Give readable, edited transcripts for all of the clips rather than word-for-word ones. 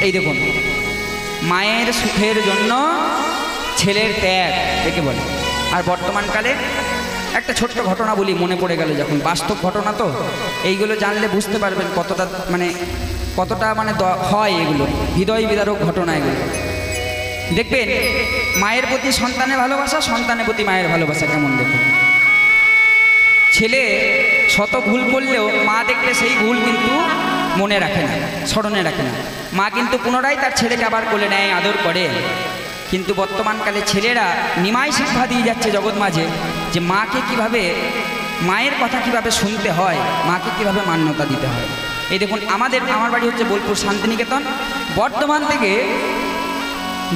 এই দেখুন, মায়ের সুখের জন্য ছেলের ত্যাগ একে বলে। আর বর্তমানকালে একটা ছোট্ট ঘটনা বলি, মনে পড়ে গেল যখন, বাস্তব ঘটনা তো, এইগুলো জানলে বুঝতে পারবেন কতটা মানে হয় এগুলো, হৃদয় বিদারক ঘটনা এগুলো। দেখবেন মায়ের প্রতি সন্তানের ভালোবাসা, সন্তানের প্রতি মায়ের ভালোবাসা কেমন। দেখুন, ছেলে শত ভুল করলেও মা দেখলে সেই ভুল কিন্তু মনে রাখে না, স্মরণে রাখে না। মা কিন্তু পুনরায় তার ছেলেকে আবার কোলে নেয়, আদর করে। কিন্তু বর্তমানকালে ছেলেরা নিমাই শিক্ষা দিয়ে যাচ্ছে জগৎ মাঝে, যে মাকে কিভাবে, মায়ের কথা কিভাবে শুনতে হয়, মাকে কিভাবে মান্যতা দিতে হয়। এই দেখুন, আমার বাড়ি হচ্ছে বোলপুর শান্তিনিকেতন। বর্ধমান থেকে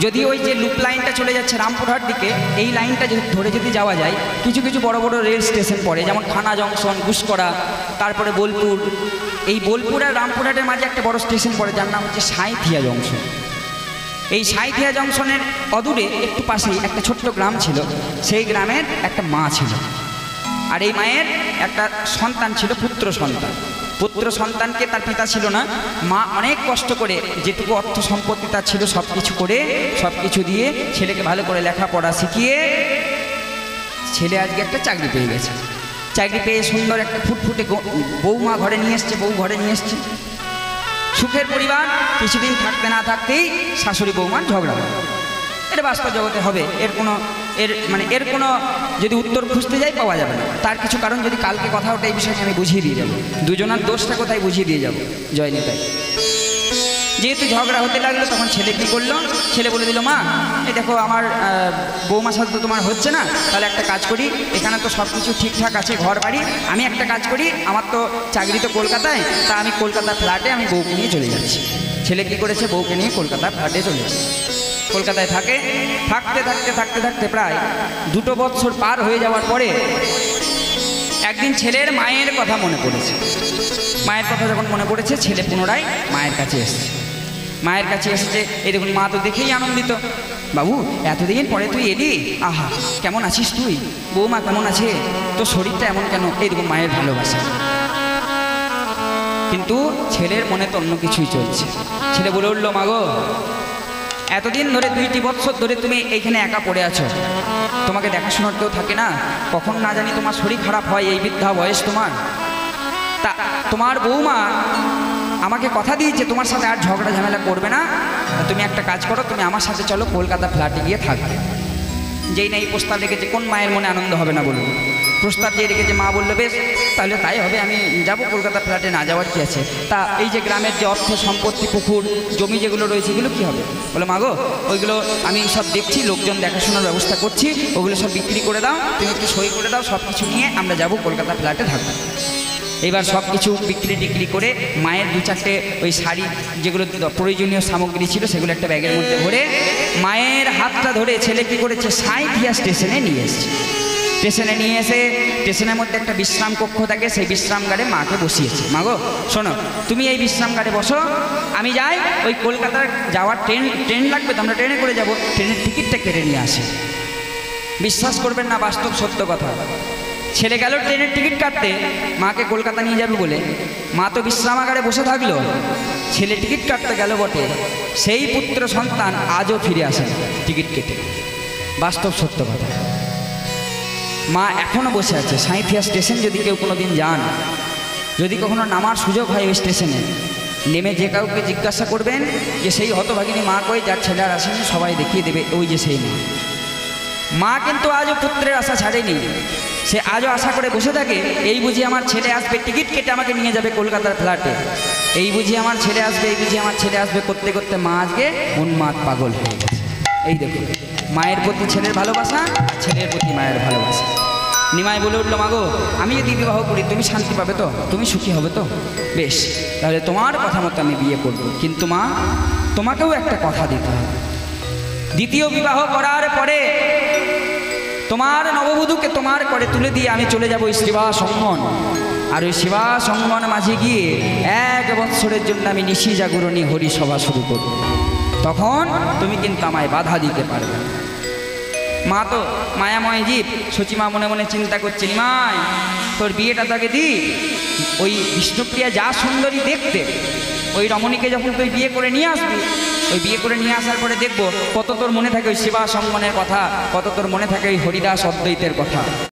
যদি ওই যে লুপ লাইনটা চলে যাচ্ছে রামপুরহাট দিকে, এই লাইনটা ধরে যদি যাওয়া যায়, কিছু কিছু বড় বড় রেল স্টেশন পড়ে, যেমন খানা জংশন, ঘুষকরা, তারপরে বোলপুর। এই বোলপুর আর রামপুরহাটের মাঝে একটা বড় স্টেশন পড়ে, যার নাম হচ্ছে সাঁইথিয়া জংশন। এই সাঁইথিয়া জংশনের অদূরে একটু পাশেই একটা ছোট্ট গ্রাম ছিল। সেই গ্রামের একটা মা ছিল, আর এই মায়ের একটা সন্তান ছিল, পুত্র সন্তান। পুত্র সন্তানকে তার পিতা ছিল না, মা অনেক কষ্ট করে যেটুকু অর্থ সম্পত্তি তার ছিল সব কিছু করে, সব কিছু দিয়ে ছেলেকে ভালো করে লেখাপড়া শিখিয়ে ছেলে আজকে একটা চাকরি পেয়ে গেছে। চাকরি পেয়ে সুন্দর একটা ফুটফুটে বৌমা ঘরে নিয়ে এসছে, বউ ঘরে নিয়ে এসছে, সুখের পরিবার। কিছুদিন থাকতে না থাকতেই শাশুড়ি বৌমার ঝগড়া হয়। এটা বাস্তব জগতে হবে, এর কোনো যদি উত্তর খুঁজতে যাই পাওয়া যাবে না। তার কিছু কারণ যদি কালকে কথা ওঠে, এই বিষয়টা আমি বুঝিয়ে দিয়ে যাবো, দুজনের দোষটা কোথায় বুঝিয়ে দিয়ে যাবো। জয় নিতাই। যেহেতু ঝগড়া হতে লাগলো, তখন ছেলে কী করলো, ছেলে বলে দিল, মা এই দেখো আমার বৌমার সাথে তো তোমার হচ্ছে না, তাহলে একটা কাজ করি, এখানে তো সব কিছু ঠিকঠাক আছে, ঘর বাড়ি, আমি একটা কাজ করি, আমার তো চাকরি তো কলকাতায়, তা আমি কলকাতার ফ্ল্যাটে আমি বউকে নিয়ে চলে যাচ্ছি। ছেলে কী করেছে, বউকে নিয়ে কলকাতার ফ্ল্যাটে চলে যাচ্ছে। কলকাতায় থাকতে প্রায় 2 বছর পার হয়ে যাওয়ার পরে একদিন ছেলের মায়ের কথা মনে পড়েছে। মায়ের কথা যখন মনে পড়েছে, ছেলে পুনরায় মায়ের কাছে এসেছে। মায়ের কাছে এসেছে, এই দেখুন, মা তো দেখেই আনন্দিত। বাবু এতদিন পরে তুই এলি, আহা কেমন আছিস তুই, বৌমা কেমন আছে, তোর শরীরটা এমন কেন। এই দেখুন মায়ের ভালোবাসা। কিন্তু ছেলের মনে তো অন্য কিছুই চলছে। ছেলে বলে উঠল, মা গো, এতদিন ধরে 2 বছর ধরে তুমি এইখানে একা পড়ে আছো, তোমাকে দেখাশোনার কেউ থাকে না, কখন না জানি তোমার শরীর খারাপ হয়, এই বৃদ্ধা বয়স তোমার। তা তোমার বৌমা আমাকে কথা দিয়েছে তোমার সাথে আর ঝগড়া ঝামেলা করবে না, তুমি একটা কাজ করো, তুমি আমার সাথে চলো, কলকাতা ফ্ল্যাটে গিয়ে থাকবে। যেই না এই প্রস্তাব রেখেছে, কোন মায়ের মনে আনন্দ হবে না বলুন। প্রস্তাব দিয়ে রেখেছে, মা বললো বেশ তাহলে তাই হবে, আমি যাবো কলকাতা ফ্ল্যাটে, না যাওয়ার কি আছে। তা এই যে গ্রামের যে অর্থ সম্পত্তি, পুকুর জমি যেগুলো রয়েছে, এগুলো কী হবে। বলে, মা গো ওইগুলো আমি সব দেখছি, লোকজন দেখাশোনার ব্যবস্থা করছি, ওগুলো সব বিক্রি করে দাও, তুমি একটু সই করে দাও, সব কিছু নিয়ে আমরা যাবো কলকাতা ফ্ল্যাটে থাকবো। এবার সব কিছু বিক্রি করে মায়ের 2-4টে ওই শাড়ি যেগুলো প্রয়োজনীয় সামগ্রী ছিল, সেগুলো একটা ব্যাগের মধ্যে ভরে মায়ের হাতটা ধরে ছেলে কী করেছে, সাঁইথিয়া স্টেশনে নিয়ে এসছে। স্টেশনে নিয়ে এসে স্টেশনের মধ্যে একটা বিশ্রাম কক্ষ থাকে, সেই বিশ্রামগারে মাকে বসিয়েছে। মা গো শোনো, তুমি এই বিশ্রামগারে বসো, আমি যাই, ওই কলকাতার যাওয়ার ট্রেন লাগবে তো, আমরা ট্রেনে করে যাব, ট্রেনের টিকিটটা কেটে নিয়ে আসি। বিশ্বাস করবেন না, বাস্তব সত্য কথা। ছেলে গেল ট্রেনের টিকিট কাটতে, মাকে কলকাতা নিয়ে যাবে বলে। মা তো বিশ্রামাগারে বসে থাকলো, ছেলে টিকিট কাটতে গেল বটে, সেই পুত্র সন্তান আজও ফিরে আসে টিকিট কেটে। বাস্তব সত্য কথা। মা এখনও বসে আছে সাঁইথিয়া স্টেশন। যদি কেউ কোনো দিন যান, যদি কখনো নামার সুযোগ হয় ওই স্টেশনে, নেমে যে কাউকে জিজ্ঞাসা করবেন যে সেই হতভাগিনী মা কই, যার ছেলে আর আসেনি, সবাই দেখিয়ে দেবে ওই যে সেই মা। মা কিন্তু আজও পুত্রের আশা ছাড়েনি, সে আজও আশা করে বসে থাকে, এই বুঝি আমার ছেলে আসবে, টিকিট কেটে আমাকে নিয়ে যাবে কলকাতার ফ্ল্যাটে, এই বুঝি আমার ছেলে আসবে, এই বুঝি আমার ছেলে আসবে করতে করতে মা আজকে উন্মাদ পাগল হয়ে গেছে। এই দেখুন মায়ের প্রতি ছেলের ভালোবাসা, ছেলের প্রতি মায়ের ভালোবাসা। নিমাই বলে উঠলো, মা গো আমি যদি বিবাহ করি তুমি শান্তি পাবে তো, তুমি সুখী হবে তো, বেশ তাহলে তোমার কথা মতো আমি বিয়ে করব, কিন্তু মা তোমাকেও একটা কথা দিতে হবে। দ্বিতীয় বিবাহ করার পরে তোমার নববধূকে তোমার করে তুলে দিয়ে আমি চলে যাব ওই সেবা সঙ্গন, আর ওই সেবা সঙ্গন মাঝে গিয়ে 1 বৎসরের জন্য আমি নিশি জাগরণী হরিসভা শুরু করব, তখন তুমি কিন্তু আমায় বাধা দিতে পারবে। মা তো মায়াময় জীব, সচিমা মনে মনে চিন্তা করছে, নিমাই তোর বিয়েটা তাকে দি, ওই বিষ্ণুপ্রিয়া যা সুন্দরী দেখতে, ওই রমণীকে যখন তুই বিয়ে করে নিয়ে আসবি, ওই বিয়ে করে নিয়ে আসার পরে দেখবো কত তোর মনে থাকে ওই সেবা সম্মানের কথা, কত তোর মনে থাকে ওই হরিদাস অদ্বৈতের কথা।